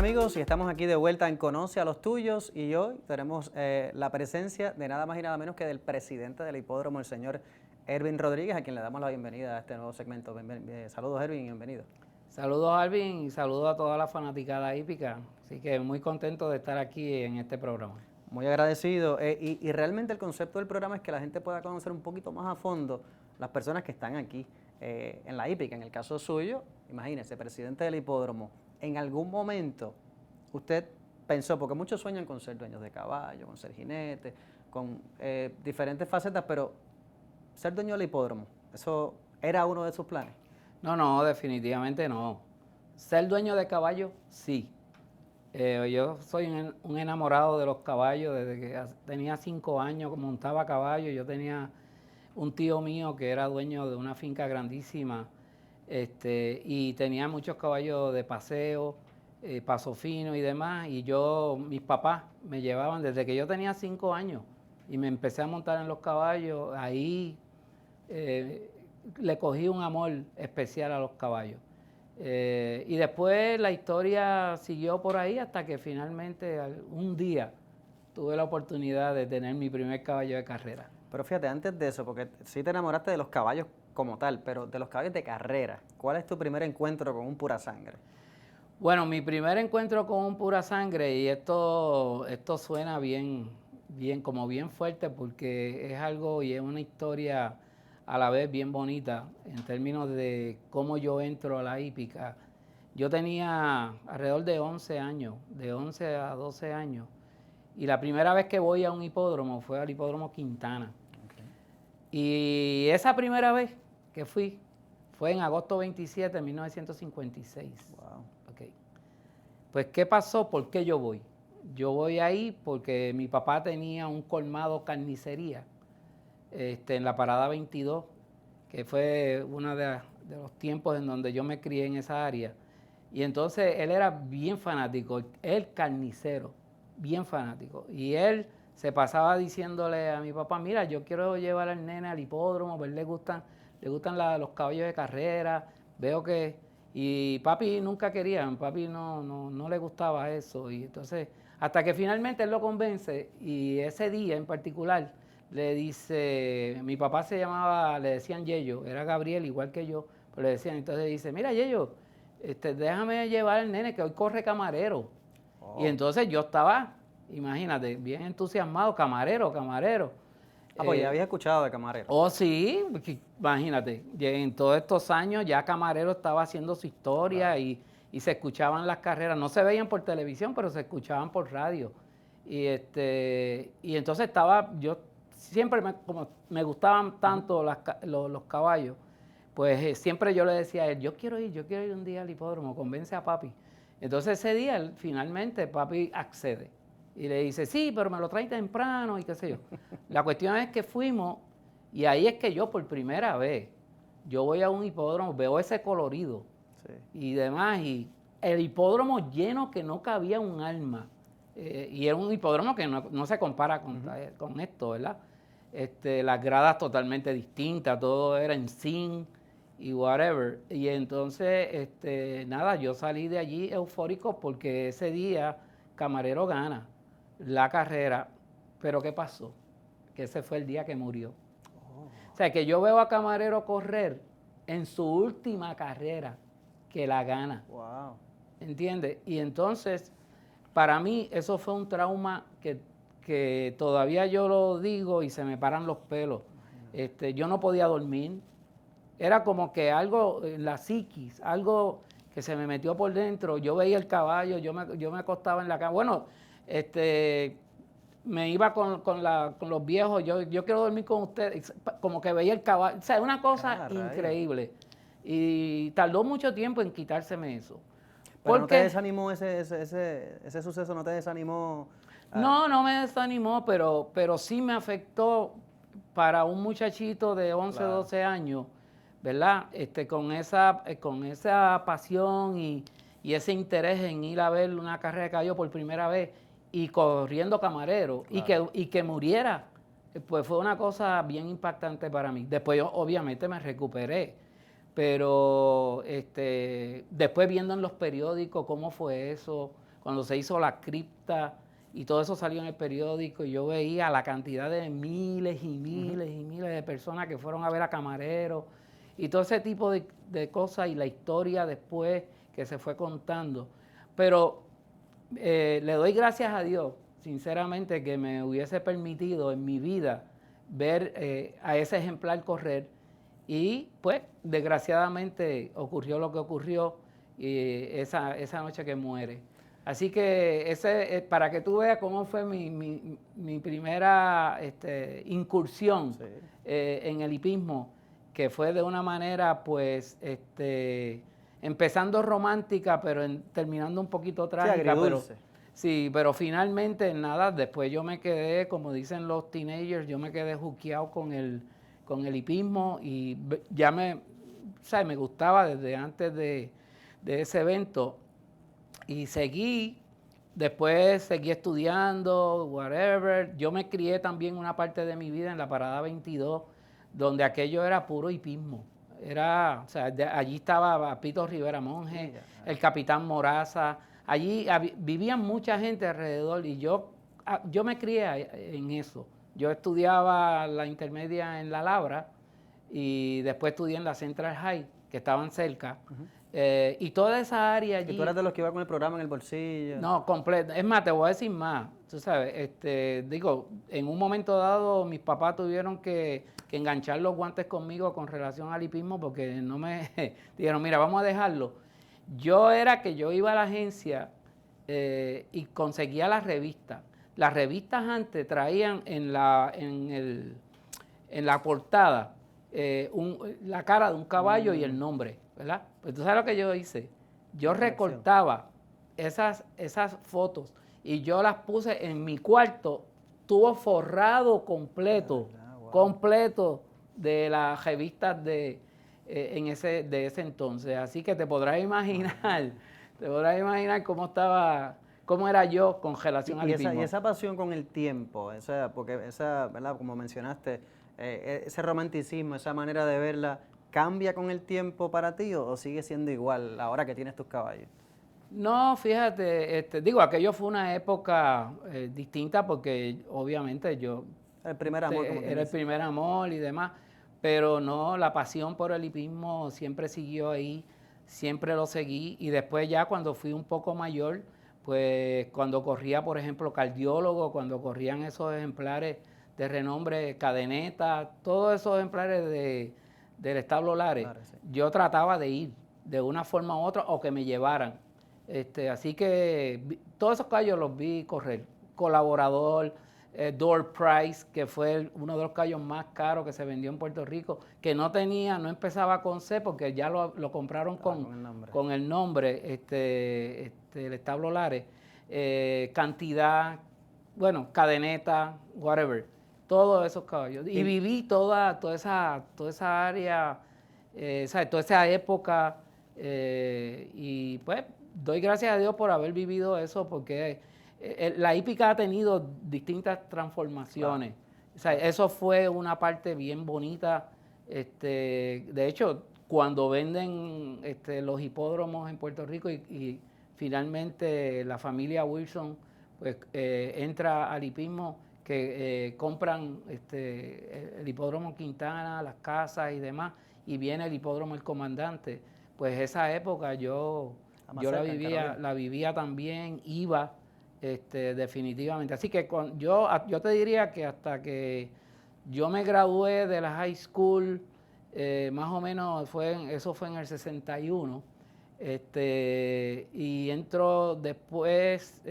amigos, y estamos aquí de vuelta en Conoce a los Tuyos y hoy tenemos la presencia de nada más y nada menos que del presidente del hipódromo, el señor Ervin Rodríguez, a quien le damos la bienvenida a este nuevo segmento. Saludos, Ervin, y bienvenido. Saludos, Alvin, y saludos a toda la fanaticada hípica. Así que muy contento de estar aquí en este programa. Muy agradecido. Y realmente el concepto del programa es que la gente pueda conocer un poquito más a fondo las personas que están aquí en la hípica. En el caso suyo, imagínese, presidente del hipódromo, en algún momento usted pensó, porque muchos sueñan con ser dueños de caballo, con ser jinete, con diferentes facetas, pero ser dueño del hipódromo, ¿eso era uno de sus planes? No, definitivamente no. Ser dueño de caballo, sí. Yo soy un enamorado de los caballos desde que tenía 5 años, montaba caballo. Yo tenía un tío mío que era dueño de una finca grandísima y tenía muchos caballos de paseo, paso fino y demás. Y mis papás me llevaban desde que yo tenía 5 años y me empecé a montar en los caballos. Ahí le cogí un amor especial a los caballos. Y después la historia siguió por ahí hasta que finalmente un día tuve la oportunidad de tener mi primer caballo de carrera. Pero fíjate, antes de eso, porque sí te enamoraste de los caballos como tal, pero de los caballos de carrera, ¿cuál es tu primer encuentro con un pura sangre? Bueno, mi primer encuentro con un pura sangre, y esto suena bien fuerte porque es algo y es una historia a la vez bien bonita en términos de cómo yo entro a la hípica. Yo tenía alrededor de 11 años, de 11 a 12 años, y la primera vez que voy a un hipódromo fue al hipódromo Quintana. Okay. Y esa primera vez que fui fue en agosto 27 de 1956. Wow. Okay. Pues, ¿qué pasó? ¿Por qué yo voy? Yo voy ahí porque mi papá tenía un colmado carnicería en la parada 22, que fue uno de los tiempos en donde yo me crié en esa área. Y entonces él era bien fanático, el carnicero, bien fanático. Y él se pasaba diciéndole a mi papá, mira, yo quiero llevar al nene al hipódromo, pues le gustan los caballos de carrera, veo que... Y papi nunca quería, papi no le gustaba eso. Y entonces, hasta que finalmente él lo convence, y ese día en particular le dice, mi papá le decían Yeyo, era Gabriel igual que yo, pero le decían, entonces dice, mira Yeyo, déjame llevar al nene que hoy corre camarero. Oh. Y entonces yo estaba, imagínate, bien entusiasmado, camarero. Pues ya había escuchado de camarero. Oh, sí, imagínate, en todos estos años ya Camarero estaba haciendo su historia. Claro. Y se escuchaban las carreras, no se veían por televisión, pero se escuchaban por radio. Y entonces yo siempre como me gustaban tanto los caballos, pues siempre yo le decía a él, yo quiero ir un día al hipódromo, convence a papi. Entonces ese día finalmente papi accede. Y le dice, sí, pero me lo trae temprano y qué sé yo. La cuestión es que fuimos, y ahí es que yo por primera vez, yo voy a un hipódromo, veo ese colorido, sí, y demás, y el hipódromo lleno que no cabía un alma. Y era un hipódromo que no se compara con esto, ¿verdad? Las gradas totalmente distintas, todo era en zinc y whatever. Y entonces, nada, yo salí de allí eufórico porque ese día Camarero gana la carrera, pero ¿qué pasó? Que ese fue el día que murió. O sea, que yo veo a Camarero correr en su última carrera, que la gana. Wow. ¿Entiendes? Y entonces, para mí, eso fue un trauma que todavía yo lo digo y se me paran los pelos. Yo no podía dormir. Era como que algo en la psiquis, algo que se me metió por dentro. Yo veía el caballo, yo me acostaba en la cama. Bueno, me iba con los viejos, yo quiero dormir con ustedes, como que veía el caballo, o sea, una cosa increíble. Y tardó mucho tiempo en quitárseme eso. ¿Pero no te desanimó ese suceso? ¿No te desanimó? No me desanimó, pero sí me afectó para un muchachito de 11, claro, 12 años, ¿verdad? Con esa pasión y ese interés en ir a ver una carrera de caballo por primera vez y corriendo Camarero, claro, y que muriera, pues fue una cosa bien impactante para mí. Después yo obviamente me recuperé, pero después viendo en los periódicos cómo fue eso, cuando se hizo la cripta y todo eso salió en el periódico y yo veía la cantidad de miles y miles y miles de personas que fueron a ver a Camarero y todo ese tipo de cosas y la historia después que se fue contando. Pero le doy gracias a Dios, sinceramente, que me hubiese permitido en mi vida ver a ese ejemplar correr y pues desgraciadamente ocurrió lo que ocurrió esa noche que muere. Así que para que tú veas cómo fue mi primera incursión en el hipismo, que fue de una manera pues empezando romántica, pero terminando un poquito trágica. Pero finalmente nada, después yo me quedé, como dicen los teenagers, yo me quedé juqueado con el hipismo y ya me gustaba desde antes de ese evento y después seguí estudiando, whatever. Yo me crié también una parte de mi vida en la Parada 22, donde aquello era puro hipismo. Allí estaba Pito Rivera Monge, el Capitán Moraza. Allí vivían mucha gente alrededor y yo me crié en eso. Yo estudiaba la intermedia en La Labra y después estudié en la Central High, que estaban cerca. Y toda esa área allí... ¿Y tú eras de los que iba con el programa en el bolsillo? No, completo. Es más, te voy a decir más. Tú sabes, en un momento dado mis papás tuvieron que enganchar los guantes conmigo con relación al hipismo porque no me dijeron, mira, vamos a dejarlo. Yo iba a la agencia y conseguía las revistas. Las revistas antes traían en la portada la cara de un caballo y el nombre, ¿verdad? Pues tú sabes lo que yo hice. Yo recortaba esas fotos y yo las puse en mi cuarto, estuvo forrado completo de las revistas de ese entonces. Así que te podrás imaginar cómo era yo con relación al hipismo. Y esa pasión con el tiempo, ¿verdad? Como mencionaste, ese romanticismo, esa manera de verla, ¿cambia con el tiempo para ti o sigue siendo igual ahora que tienes tus caballos? No, fíjate, aquello fue una época distinta porque obviamente el primer amor, era el primer amor y demás, pero no, la pasión por el hipismo siempre siguió ahí, siempre lo seguí y después ya cuando fui un poco mayor, pues cuando corría, por ejemplo, Cardiólogo, cuando corrían esos ejemplares de renombre, Cadeneta, todos esos ejemplares del establo Lares, yo trataba de ir de una forma u otra o que me llevaran. Así que todos esos caballos los vi correr. Colaborador, Door Price, que fue uno de los caballos más caros que se vendió en Puerto Rico, que no empezaba con C porque ya lo compraron con el nombre, el establo Lares. Cantidad, bueno, Cadeneta, whatever, todos esos caballos. Y viví toda esa área, toda esa época, y pues doy gracias a Dios por haber vivido eso porque la hípica ha tenido distintas transformaciones. Eso fue una parte bien bonita. De hecho, cuando venden los hipódromos en Puerto Rico y finalmente la familia Wilson pues entra al hipismo, que compran el hipódromo Quintana, las casas y demás, y viene el hipódromo El Comandante. Pues esa época yo la vivía también, iba definitivamente. Así que yo te diría que hasta que yo me gradué de la high school, más o menos eso fue en el 61, y entro después,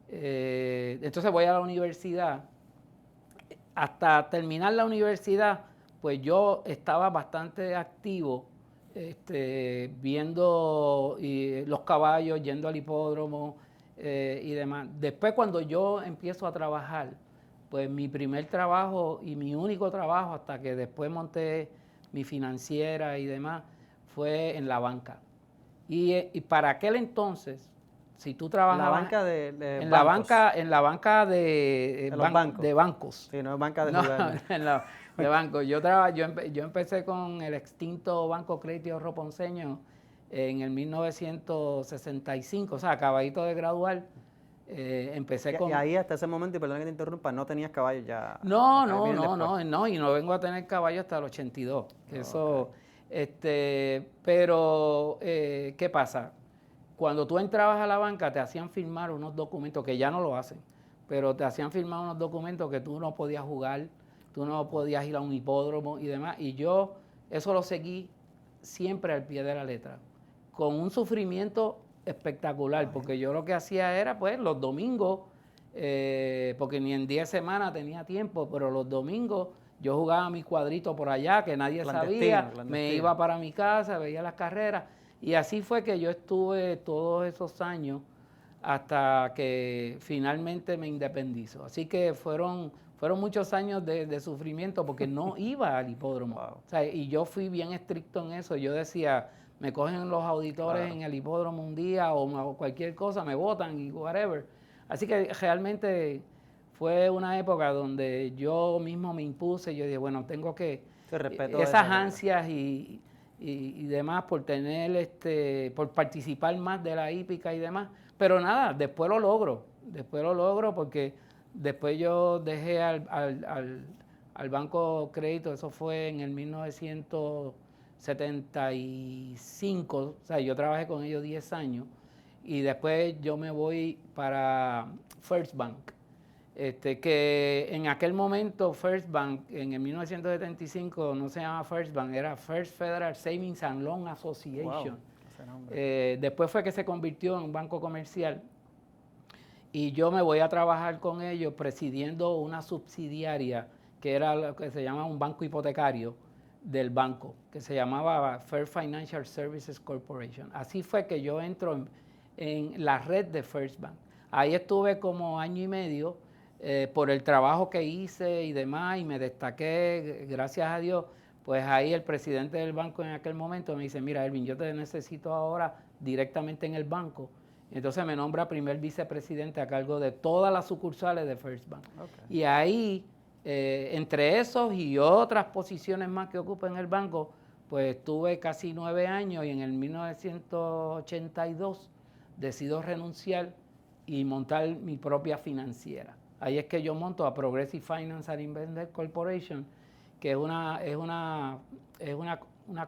entonces voy a la universidad. Hasta terminar la universidad, pues yo estaba bastante activo viendo los caballos, yendo al hipódromo y demás. Después cuando yo empiezo a trabajar, pues mi primer trabajo y mi único trabajo hasta que después monté mi financiera y demás, fue en la banca. Y para aquel entonces, si tú trabajabas... En la banca en la banca de bancos. Sí, no es banca de jugar. De banco. Yo empecé con el extinto Banco Crédito Ahorro Ponceño en el 1965, o sea, acabadito de graduar, empecé con... Y ahí hasta ese momento, y perdón que te interrumpa, no tenías caballos ya. No, vienen no, después. no, no, y no vengo a tener caballo hasta el 82. Ok. Eso, pero, ¿qué pasa? Cuando tú entrabas a la banca te hacían firmar unos documentos, que ya no lo hacen, pero te hacían firmar unos documentos que tú no podías jugar, tú no podías ir a un hipódromo y demás, y yo eso lo seguí siempre al pie de la letra, con un sufrimiento espectacular, porque yo lo que hacía era, pues, los domingos, porque ni en 10 semanas tenía tiempo, pero los domingos yo jugaba mi cuadrito por allá, que nadie sabía, me iba para mi casa, veía las carreras, y así fue que yo estuve todos esos años hasta que finalmente me independizo. Así que fueron muchos años de sufrimiento porque no iba al hipódromo. Wow. O sea, y yo fui bien estricto en eso. Yo decía, me cogen los auditores en el hipódromo un día o cualquier cosa, me votan y whatever. Así que realmente fue una época donde yo mismo me impuse. Yo dije, bueno, tengo que... esas ansias y demás por tener, por participar más de la hípica y demás. Pero nada, después lo logro porque después yo dejé al Banco Crédito, eso fue en el 1975, o sea, yo trabajé con ellos 10 años y después yo me voy para First Bank. Que en aquel momento First Bank, en el 1975, no se llamaba First Bank, era First Federal Savings and Loan Association. Wow, después fue que se convirtió en un banco comercial y yo me voy a trabajar con ellos presidiendo una subsidiaria que era lo que se llama un banco hipotecario del banco, que se llamaba First Financial Services Corporation. Así fue que yo entro en la red de First Bank. Ahí estuve como año y medio, por el trabajo que hice y demás, y me destaqué, gracias a Dios, pues ahí el presidente del banco en aquel momento me dice, mira, Elvin, yo te necesito ahora directamente en el banco. Entonces me nombra primer vicepresidente a cargo de todas las sucursales de First Bank. Okay. Y ahí, entre esos y otras posiciones más que ocupo en el banco, pues tuve casi 9 años y en el 1982 decido renunciar y montar mi propia financiera. Ahí es que yo monto a Progressive Finance and Investment Corporation, que es una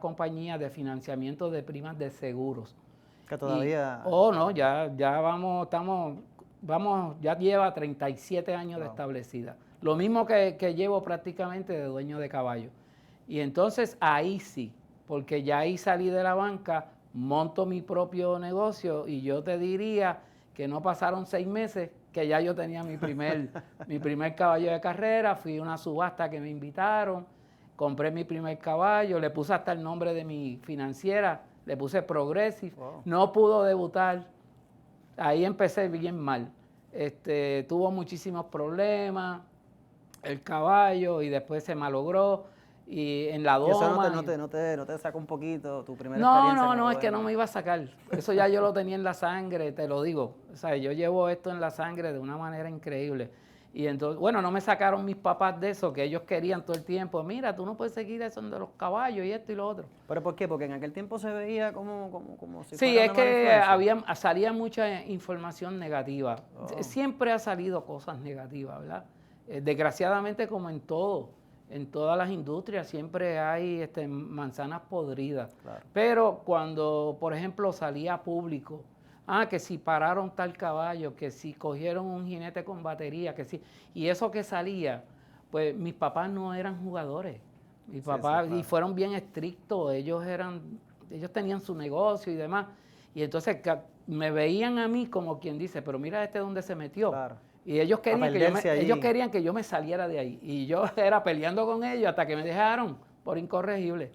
compañía de financiamiento de primas de seguros. Que todavía... no, ya lleva 37 años de establecida. Lo mismo que llevo prácticamente de dueño de caballo. Y entonces ahí sí, porque ya ahí salí de la banca, monto mi propio negocio y yo te diría que no pasaron 6 meses que ya yo tenía mi primer caballo de carrera, fui a una subasta que me invitaron, compré mi primer caballo, le puse hasta el nombre de mi financiera, le puse Progressive, no pudo debutar, ahí empecé bien mal, tuvo muchísimos problemas, el caballo, y después se malogró, y en la doma... ¿Y eso no te saca un poquito tu primera experiencia? No, es que no me iba a sacar, eso ya yo lo tenía en la sangre, te lo digo, o sea, yo llevo esto en la sangre de una manera increíble. Y entonces, bueno, no me sacaron mis papás de eso, que ellos querían todo el tiempo, mira, tú no puedes seguir eso de los caballos y esto y lo otro. ¿Pero por qué? Porque en aquel tiempo se veía como si sí, es que salía mucha información negativa. Siempre ha salido cosas negativas, ¿verdad? Desgraciadamente, como en todo, en todas las industrias, siempre hay manzanas podridas. Claro. Pero cuando, por ejemplo, salía público, que si pararon tal caballo, que si cogieron un jinete con batería, que si... Y eso que salía, pues mis papás no eran jugadores. Mis papás, claro. Y fueron bien estrictos, ellos tenían su negocio y demás. Y entonces me veían a mí como quien dice, pero mira dónde se metió. Claro. Y ellos querían que yo me saliera de ahí. Y yo era peleando con ellos hasta que me dejaron por incorregible.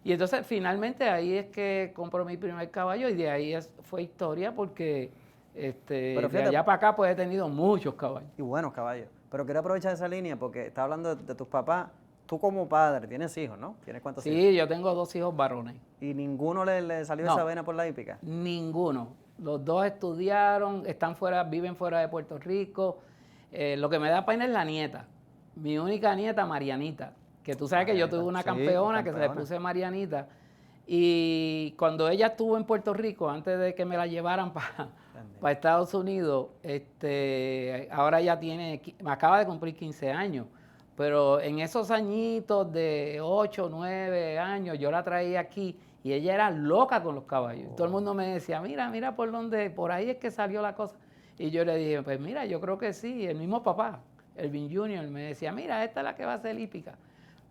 Y entonces finalmente ahí es que compro mi primer caballo y de ahí fue historia porque fíjate, de allá para acá pues he tenido muchos caballos. Y buenos caballos. Pero quiero aprovechar esa línea porque estás hablando de tus papás. Tú como padre tienes hijos, ¿no? ¿Tienes cuántos hijos? Sí, yo tengo 2 hijos varones. ¿Y ninguno le salió esa vena por la hípica? Ninguno. Los 2 estudiaron, viven fuera de Puerto Rico. Lo que me da pena es la nieta. Mi única nieta, Marianita. Que tú sabes que yo tuve una campeona que se le puse Marianita. Y cuando ella estuvo en Puerto Rico, antes de que me la llevaran para Estados Unidos, ahora ya me acaba de cumplir 15 años, pero en esos añitos de 8, 9 años, yo la traía aquí y ella era loca con los caballos. Oh. Todo el mundo me decía, mira por ahí es que salió la cosa. Y yo le dije, pues mira, yo creo que sí. El mismo papá, Elvin Jr., me decía, mira, esta es la que va a ser hípica.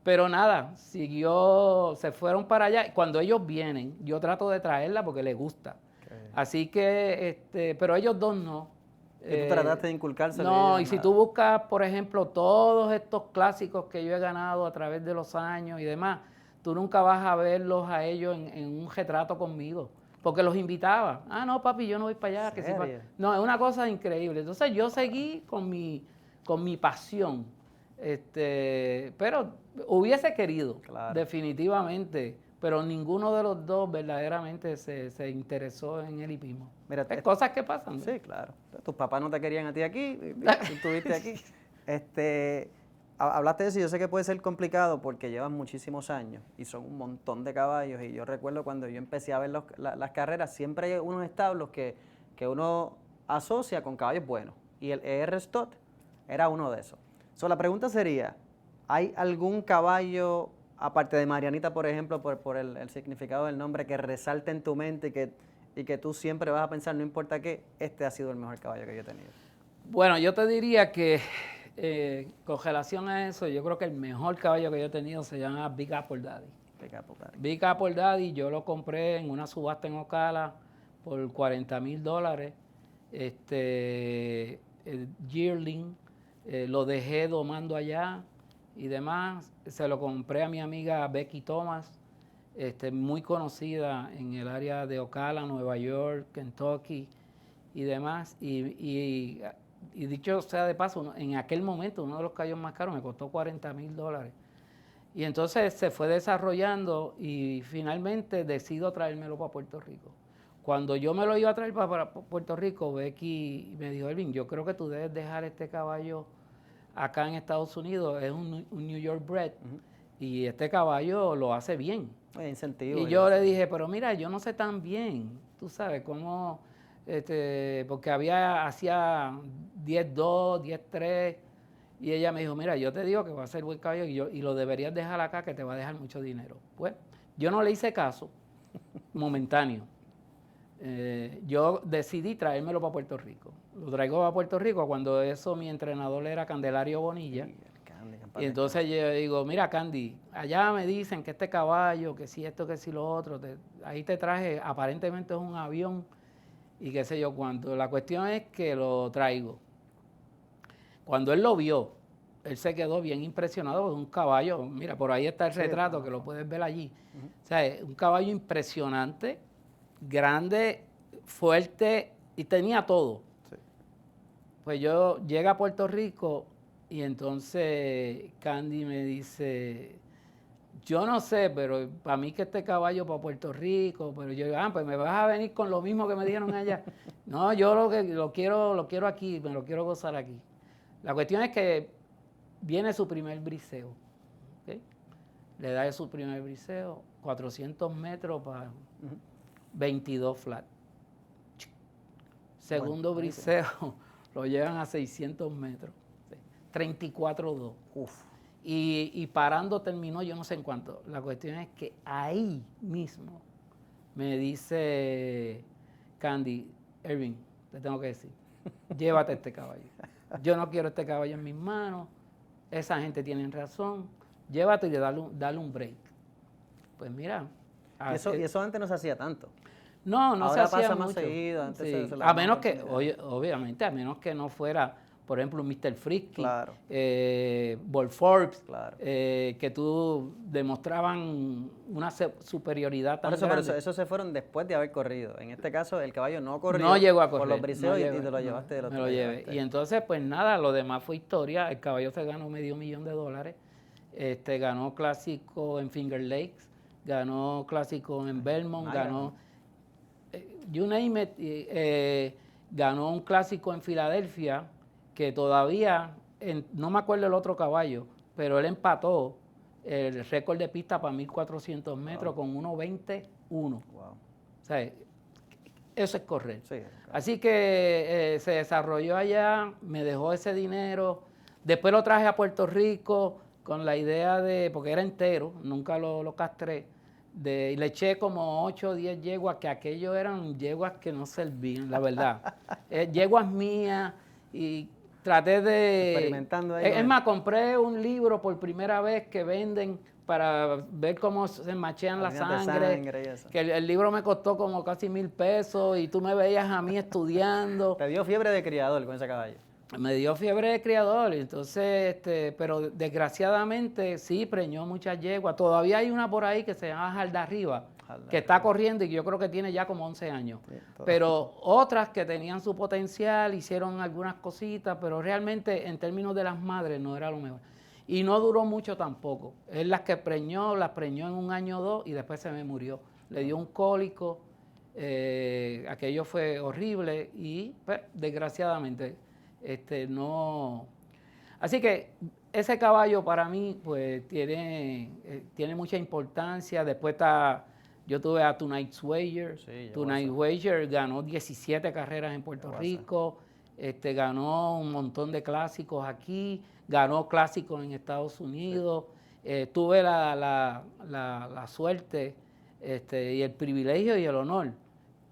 Pero nada, se fueron para allá. Cuando ellos vienen, yo trato de traerla porque les gusta. Okay. Así que, pero ellos dos no. ¿Y tú trataste de inculcárselo? No, y si tú buscas, por ejemplo, todos estos clásicos que yo he ganado a través de los años y demás, tú nunca vas a verlos a ellos en un retrato conmigo. Porque los invitaba. Ah, no, papi, yo no voy para allá. Que sí, no, es una cosa increíble. Entonces yo seguí con mi pasión. Pero hubiese querido, claro, definitivamente, pero ninguno de los dos verdaderamente se interesó en el hipismo. Mira, es cosas que pasan. Sí, claro. Tus papás no te querían a ti aquí, tú estuviste aquí. Hablaste de eso y yo sé que puede ser complicado porque llevas muchísimos años y son un montón de caballos, y yo recuerdo cuando yo empecé a ver las carreras, siempre hay unos establos que uno asocia con caballos buenos, y el ER Stott era uno de esos. La pregunta sería, ¿hay algún caballo, aparte de Marianita, por ejemplo, por el significado del nombre, que resalte en tu mente y que tú siempre vas a pensar, no importa qué, este ha sido el mejor caballo que yo he tenido? Bueno, yo te diría que con relación a eso, yo creo que el mejor caballo que yo he tenido se llama Big Apple Daddy. Big Apple Daddy, yo lo compré en una subasta en Ocala por $40,000. El yearling, lo dejé domando allá y demás. Se lo compré a mi amiga Becky Thomas, muy conocida en el área de Ocala, Nueva York, Kentucky y demás. Y dicho sea de paso, en aquel momento uno de los caballos más caros me costó $40,000. Y entonces se fue desarrollando y finalmente decido traérmelo para Puerto Rico. Cuando yo me lo iba a traer para Puerto Rico, Becky me dijo, Elvin, yo creo que tú debes dejar este caballo acá en Estados Unidos. Es un New York bred, y este caballo lo hace bien. Incentivo. Y yo le dije, pero mira, yo no sé tan bien, tú sabes, cómo, porque hacía 10-2, 10-3, y ella me dijo, mira, yo te digo que va a ser buen caballo y lo deberías dejar acá, que te va a dejar mucho dinero. Pues yo no le hice caso, momentáneo. Yo decidí traérmelo para Puerto Rico. Lo traigo para Puerto Rico cuando mi entrenador era Candelario Bonilla. Sí, y entonces yo digo, mira, Candy, allá me dicen que este caballo, que si esto, que si lo otro, ahí te traje, aparentemente es un avión y qué sé yo cuánto. La cuestión es que lo traigo. Cuando él lo vio, él se quedó bien impresionado. Es un caballo, mira, por ahí está el retrato, que lo puedes ver allí. O sea, es un caballo impresionante, grande, fuerte, y tenía todo. Sí. Pues yo llegué a Puerto Rico y entonces Candy me dice, yo no sé, pero para mí que este caballo para Puerto Rico, pero yo digo, pues me vas a venir con lo mismo que me dijeron allá. No, yo lo quiero aquí, me lo quiero gozar aquí. La cuestión es que viene su primer briseo, ¿okay? Le da su primer briseo, 400 metros para 22 flat. Segundo briseo, lo llevan a 600 metros, 34-2. Y parando terminó yo no sé en cuánto. La cuestión es que ahí mismo me dice Candy, Elvin, te tengo que decir, llévate este caballo. Yo no quiero este caballo en mis manos, esa gente tiene razón, llévate y dale un break. Pues mira. Y eso antes no se hacía tanto. No se hacía pasa mucho. Más seguido. Antes sí. A menos que, obviamente, a menos que no fuera, por ejemplo, Mr. Frisky, claro, Ball Forbes, claro, que tú demostraban una superioridad tan grande. Pero eso se fueron después de haber corrido. En este caso, el caballo no corrió. No llegó a correr. Por los briseos y te lo llevaste del otro. Me lo llevé. Y entonces, pues nada, lo demás fue historia. El caballo se ganó $500,000. Ganó clásico en Finger Lakes, ganó clásico en Belmont, ganó... you name it, ganó un clásico en Filadelfia, que todavía, no me acuerdo el otro caballo, pero él empató el récord de pista para 1.400 metros con 1.21. Wow. O sea, eso es correr. Sí, claro. Así que se desarrolló allá, me dejó ese dinero. Después lo traje a Puerto Rico con la idea de, porque era entero, nunca lo castré, y le eché como 8 o 10 yeguas, que aquello eran yeguas que no servían, la verdad. Yeguas mías y traté de... Experimentando ahí. Es más, compré un libro por primera vez que venden para ver cómo se machean la sangre. Y eso. Que el libro me costó como casi $1,000 y tú me veías a mí estudiando. Te dio fiebre de criador con ese caballo. Me dio fiebre de criador, entonces, pero desgraciadamente sí preñó muchas yeguas. Todavía hay una por ahí que se llama Jalda Arriba, que está corriendo y yo creo que tiene ya como 11 años. Sí, pero otras que tenían su potencial, hicieron algunas cositas, pero realmente en términos de las madres no era lo mejor. Y no duró mucho tampoco. Él las preñó en 1 año o 2 y después se me murió. Le dio un cólico, aquello fue horrible y pues, desgraciadamente no. Así que ese caballo para mí pues tiene mucha importancia. Después yo tuve a Tonight Wager. Sí, Tonight Wager ganó 17 carreras en Puerto Rico. Ganó un montón de clásicos aquí, ganó clásicos en Estados Unidos. Sí. Tuve la suerte y el privilegio y el honor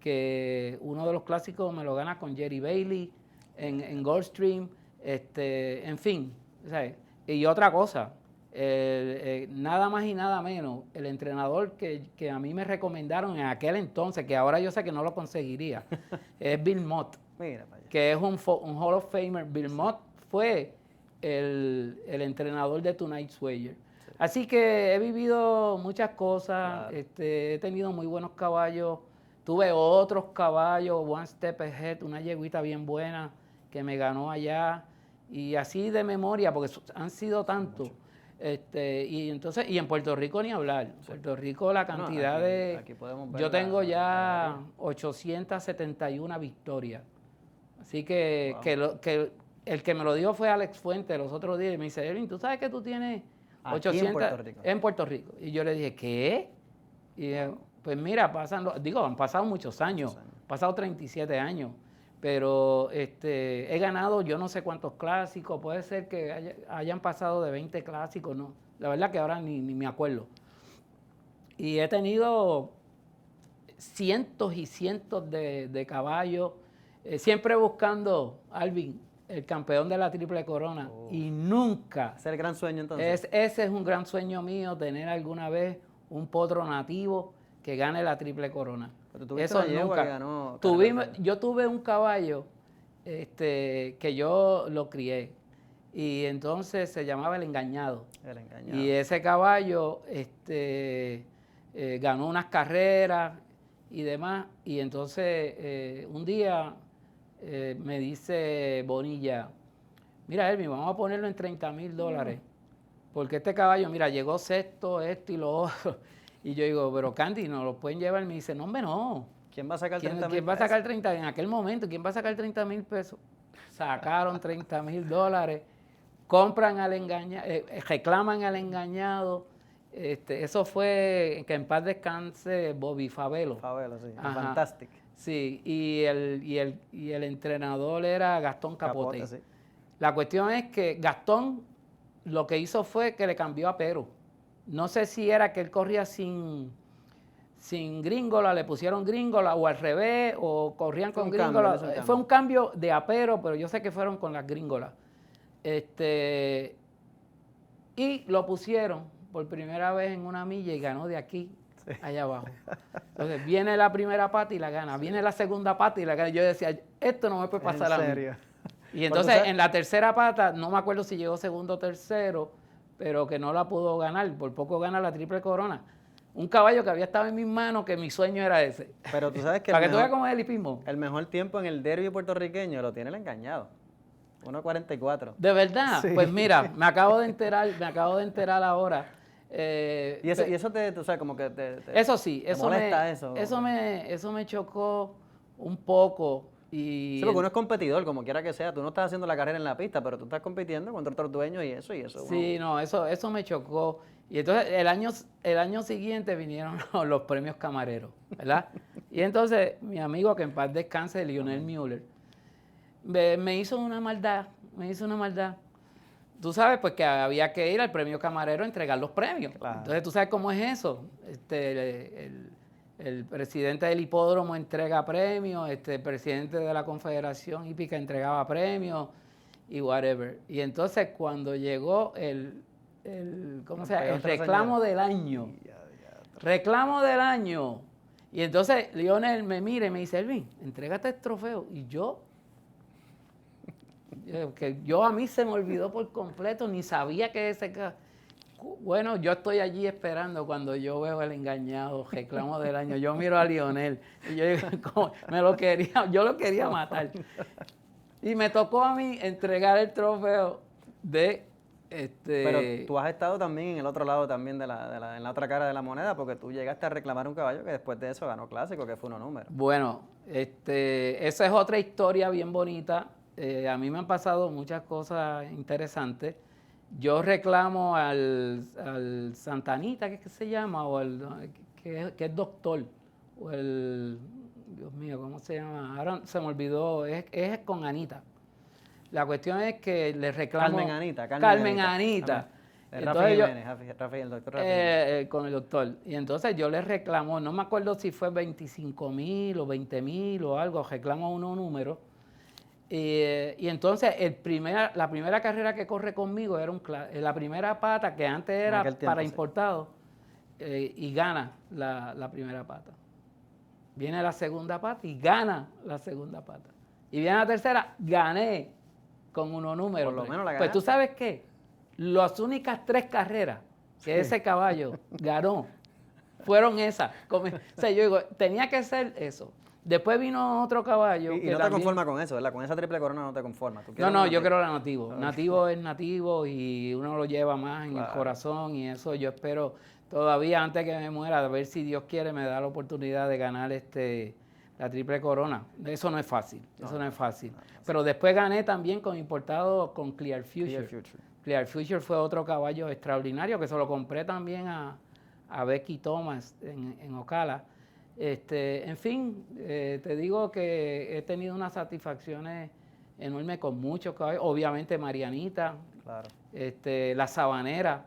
que uno de los clásicos me lo gana con Jerry Bailey en Gulfstream, en fin. ¿Sabes? Y otra cosa, nada más y nada menos, el entrenador que a mí me recomendaron en aquel entonces, que ahora yo sé que no lo conseguiría, es Bill Mott. Mira, que es un Hall of Famer. Bill Mott fue el entrenador de Tonight Wager. Sí. Así que he vivido muchas cosas, claro. He tenido muy buenos caballos, tuve otros caballos, One Step Ahead, una yeguita bien buena que me ganó allá, y así de memoria, porque han sido tantos. Y entonces, y en Puerto Rico ni hablar. Sí. Puerto Rico la cantidad aquí podemos ver yo tengo ya 871 victorias. Así que, wow. El que me lo dio fue Alex Fuente los otros días y me dice, Erwin, ¿tú sabes que tú tienes 800 en Puerto Rico? En Puerto Rico. Y yo le dije, ¿qué? Y wow. Pues mira, han pasado muchos años, pasado 37 años, pero he ganado yo no sé cuántos clásicos, puede ser que hayan pasado de 20 clásicos, no, la verdad que ahora ni me acuerdo. Y he tenido cientos y cientos de caballos, siempre buscando, Alvin, el campeón de la Triple Corona, y nunca. ¿Ese es el gran sueño entonces? Ese es un gran sueño mío, tener alguna vez un potro nativo que gane la Triple Corona. Eso nunca. Ganó, yo tuve un caballo que yo lo crié y entonces se llamaba El Engañado. El Engañado. Y ese caballo ganó unas carreras y demás. Y entonces un día me dice Bonilla, mira Elmi, vamos a ponerlo en $30,000. Porque este caballo, mira, llegó sexto, esto y lo otro. Y yo digo, pero Candy, ¿no lo pueden llevar? Y me dice, no, hombre, no. ¿Quién va a sacar 30,000 pesos? ¿Quién va a sacar 30? En aquel momento, ¿quién va a sacar 30,000 pesos? Sacaron $30,000, compran al engañado, reclaman al engañado. Eso fue, que en paz descanse, Bobby Favelo. Favelo, sí. Fantástico. Sí, y el entrenador era Gastón Capote. Sí. La cuestión es que Gastón lo que hizo fue que le cambió a Pero. No sé si era que él corría sin gringola, le pusieron gringola o al revés, o corrían con gringola. Fue un cambio de apero, pero yo sé que fueron con las gringolas. Y lo pusieron por primera vez en una milla y ganó de aquí, sí, allá abajo. Entonces viene la primera pata y la gana, viene la segunda pata y la gana. Yo decía, esto no me puede pasar a mí. ¿En serio? Y entonces en la tercera pata, no me acuerdo si llegó segundo o tercero, pero que no la pudo ganar, por poco gana la Triple Corona. Un caballo que había estado en mis manos, que mi sueño era ese. Pero tú sabes que para que tú veas cómo es el hipismo. El mejor tiempo en el derbi puertorriqueño lo tiene El Engañado. 1:44. ¿De verdad? Sí. Pues mira, me acabo de enterar ahora. Y eso tú sabes, como que eso sí, te molesta eso me chocó un poco. Sí, porque uno es competidor, como quiera que sea. Tú no estás haciendo la carrera en la pista, pero tú estás compitiendo contra otros dueños y eso. Sí, no, eso me chocó. Y entonces el año siguiente vinieron los premios camareros, ¿verdad? Y entonces mi amigo, que en paz descanse, Lionel Mueller, me hizo una maldad. Tú sabes, pues que había que ir al premio camarero a entregar los premios. Claro. Entonces, ¿tú sabes cómo es eso? El presidente del hipódromo entrega premios, el presidente de la Confederación Hípica entregaba premios y whatever. Y entonces, cuando llegó el reclamo del año, y entonces Lionel me mira y me dice, Elvin, entrégate el trofeo. Y yo a mí se me olvidó por completo, ni sabía que ese... Bueno, yo estoy allí esperando cuando yo veo el engañado, reclamo del año. Yo miro a Lionel y yo digo, yo lo quería matar. Y me tocó a mí entregar el trofeo de... Pero tú has estado también en el otro lado también en la otra cara de la moneda, porque tú llegaste a reclamar un caballo que después de eso ganó clásico, que fue uno número. Bueno, esa es otra historia bien bonita. A mí me han pasado muchas cosas interesantes. Yo reclamo al Santanita, ¿qué se llama? O que es doctor. O Dios mío, ¿cómo se llama? Ahora se me olvidó, es con Anita. La cuestión es que le reclamo... Carmen Anita. Rafael Jiménez, el doctor Rafael. Con el doctor. Y entonces yo le reclamo, no me acuerdo si fue 25,000 o 20,000 o algo, reclamo unos números. Y entonces la primera carrera que corre conmigo era la primera pata, que antes era para importados, y gana la primera pata. Viene la segunda pata y gana la segunda pata. Y viene la tercera, gané con unos números. Por lo menos la ganaste. Pues tú sabes qué, las únicas 3 carreras que ese caballo ganó fueron esas. O sea, yo digo, tenía que ser eso. Después vino otro caballo. Y no te conformas con eso, ¿verdad? Con esa triple corona no te conformas. No, yo quiero la nativo. Nativo es nativo y uno lo lleva más en el corazón, y eso yo espero todavía antes que me muera, a ver si Dios quiere me da la oportunidad de ganar la triple corona. Eso no es fácil, Pero después gané también con importado con Clear Future. Clear Future fue otro caballo extraordinario que se lo compré también a Becky Thomas en Ocala. En fin, te digo que he tenido unas satisfacciones enormes con muchos caballos. Obviamente Marianita, claro. La Sabanera.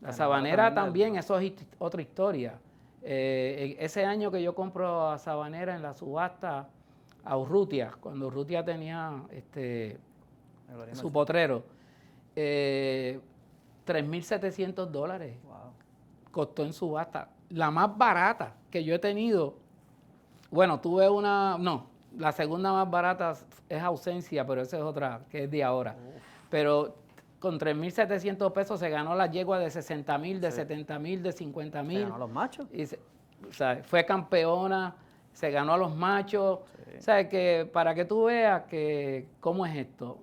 La Sabanera también, eso es otra historia. Ese año que yo compro a Sabanera en la subasta a Urrutia, cuando Urrutia tenía su potrero, $3,700 Wow. costó en subasta. La más barata que yo he tenido, bueno, la segunda más barata es Ausencia, pero esa es otra que es de ahora. Pero con 3,700 pesos se ganó la yegua de 60,000, de 70,000, de 50,000. ¿Se ganó a los machos? O sea, fue campeona, se ganó a los machos. Sí. O sea, que para que tú veas que cómo es esto.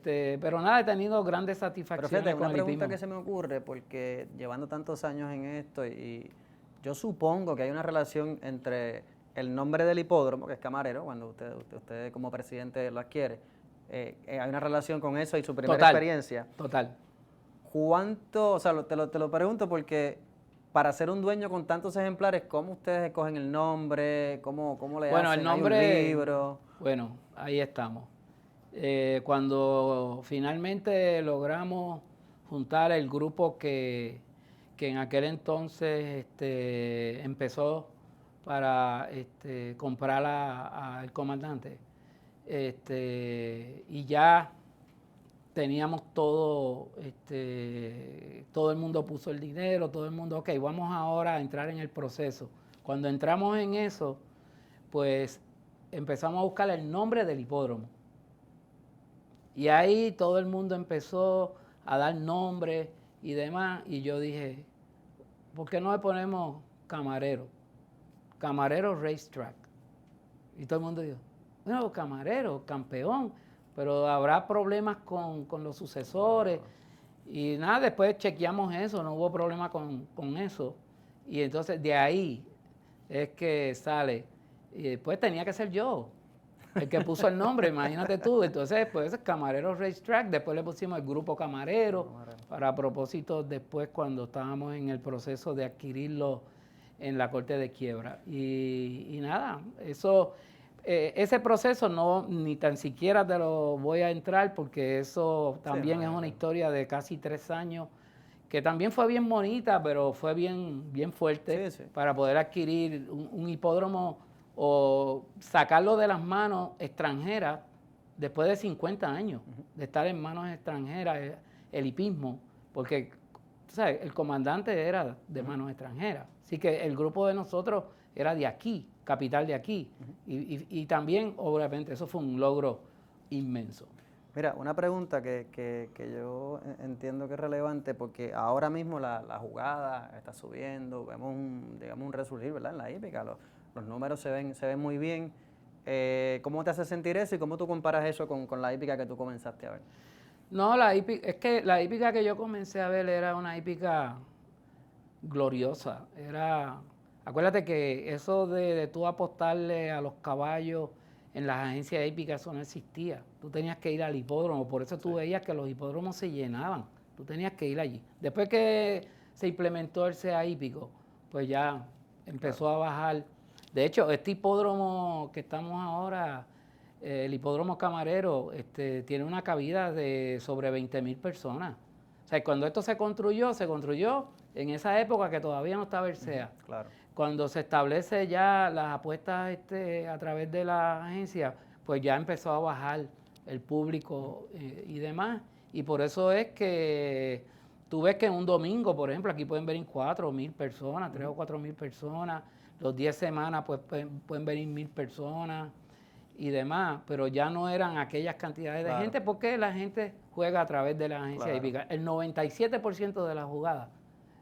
Pero nada, he tenido grandes satisfacciones. Pero fíjate, con una pregunta que se me ocurre, porque llevando tantos años en esto, y yo supongo que hay una relación entre el nombre del hipódromo, que es Camarero, cuando usted como presidente lo adquiere, hay una relación con eso y su primera experiencia. Total. ¿Cuánto, o sea, te lo pregunto porque para ser un dueño con tantos ejemplares, ¿cómo ustedes escogen el nombre? ¿Cómo le hacen? El nombre, ¿Hay un libro? Bueno, ahí estamos. Cuando finalmente logramos juntar el grupo que en aquel entonces empezó para comprar al comandante, y ya teníamos todo el mundo puso el dinero, todo el mundo, ok, vamos ahora a entrar en el proceso. Cuando entramos en eso, pues empezamos a buscar el nombre del hipódromo. Y ahí todo el mundo empezó a dar nombres y demás, y yo dije, ¿por qué no le ponemos Camarero? Camarero Racetrack. Y todo el mundo dijo, bueno, Camarero, campeón, pero habrá problemas con los sucesores. Y nada, después chequeamos eso, no hubo problema con eso. Y entonces de ahí es que sale, y después tenía que ser yo. el que puso el nombre, imagínate tú. Entonces, pues es Camarero Racetrack, después le pusimos el Grupo Camarero, para propósito después cuando estábamos en el proceso de adquirirlo en la Corte de Quiebra. Y nada, eso, ese proceso no, ni tan siquiera te lo voy a entrar porque eso también es una historia de casi 3 años, que también fue bien bonita, pero fue bien fuerte para poder adquirir un hipódromo o sacarlo de las manos extranjeras después de 50 años de estar en manos extranjeras, el hipismo, porque ¿sabes? El comandante era de manos extranjeras, así que el grupo de nosotros era de aquí, capital de aquí, y también obviamente eso fue un logro inmenso. Mira, una pregunta que yo entiendo que es relevante, porque ahora mismo la jugada está subiendo, vemos un resurgir, ¿verdad? En la hípica, los números se ven muy bien. ¿Cómo te hace sentir eso y cómo tú comparas eso con la hípica que tú comenzaste a ver? No, es que la hípica que yo comencé a ver era una hípica gloriosa. Acuérdate que eso de tú apostarle a los caballos en las agencias hípicas, eso no existía. Tú tenías que ir al hipódromo, por eso tú veías que los hipódromos se llenaban. Tú tenías que ir allí. Después que se implementó el CA hípico, pues ya empezó a bajar. De hecho, este hipódromo que estamos ahora, el hipódromo Camarero, tiene una cabida de sobre 20,000 personas. O sea, cuando esto se construyó en esa época que todavía no estaba el CEA. Claro. Cuando se establece ya las apuestas a través de la agencia, pues ya empezó a bajar el público y demás. Y por eso es que tú ves que en un domingo, por ejemplo, aquí pueden venir 4,000 personas, 3 o 4,000 personas. Los 10 semanas pues pueden venir 1,000 personas y demás, pero ya no eran aquellas cantidades de gente porque la gente juega a través de la agencia hípica. El 97% de la jugada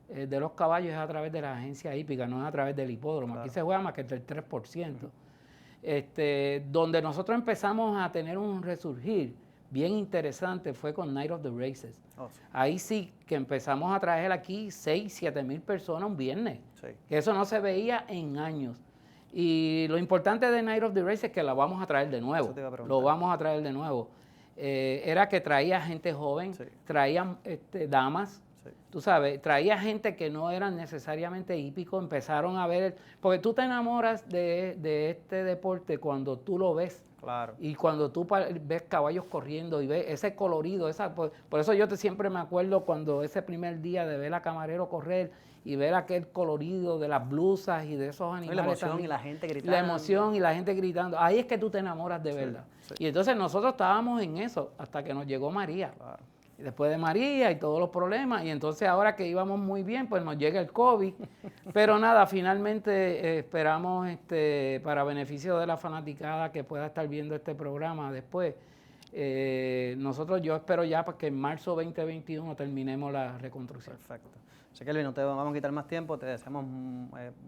de los caballos es a través de la agencia hípica, no es a través del hipódromo. Aquí se juega más que el 3%. Donde nosotros empezamos a tener un resurgir bien interesante fue con Night of the Races. Ahí sí que empezamos a traer aquí 6,000-7,000 personas un viernes, que eso no se veía en años. Y lo importante de Night of the Races es que la vamos a traer de nuevo, lo vamos a traer de nuevo. Era que traía gente joven, traían damas, tú sabes, traía gente que no eran necesariamente hípicos, empezaron a ver, porque tú te enamoras de este deporte cuando tú lo ves. Claro. Y cuando tú ves caballos corriendo y ves ese colorido, por eso yo siempre me acuerdo cuando ese primer día de ver a Camarero correr y ver aquel colorido de las blusas y de esos animales. La emoción y la gente gritando. La emoción y la gente gritando. Ahí es que tú te enamoras de verdad. Sí. Y entonces nosotros estábamos en eso hasta que nos llegó María. Claro. Y después de María y todos los problemas, y entonces ahora que íbamos muy bien, pues nos llega el COVID. Pero nada, finalmente esperamos para beneficio de la fanaticada que pueda estar viendo este programa después. Yo espero ya para que en marzo 2021 terminemos la reconstrucción. Perfecto. Así que Elvin, no te vamos a quitar más tiempo, te deseamos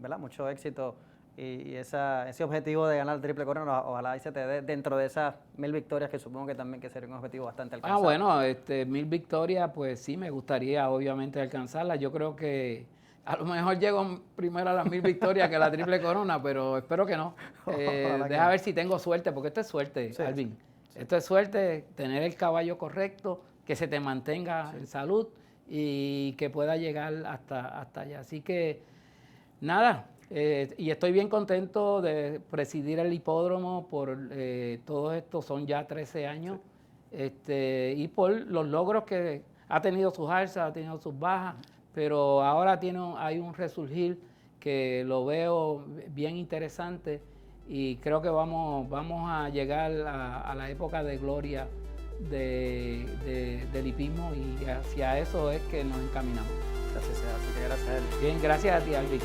¿verdad? Mucho éxito y ese objetivo de ganar el Triple Corona, ojalá y se te dé dentro de esas 1,000 victorias, que supongo que también que sería un objetivo bastante alcanzable. Bueno, 1,000 victorias, pues sí, me gustaría obviamente alcanzarlas. Yo creo que a lo mejor llego primero a las 1,000 victorias que la Triple Corona, pero espero que no. Deja ver si tengo suerte, porque esto es suerte, Alvin. Sí. Esto es suerte, tener el caballo correcto, que se te mantenga en salud y que pueda llegar hasta allá. Así que, nada. Y estoy bien contento de presidir el hipódromo por todo esto, son ya 13 años, y por los logros que ha tenido sus alzas, ha tenido sus bajas, pero ahora hay un resurgir que lo veo bien interesante y creo que vamos a llegar a la época de gloria del hipismo y hacia eso es que nos encaminamos. Gracias, así que gracias a él. Bien, gracias a ti, Alvin.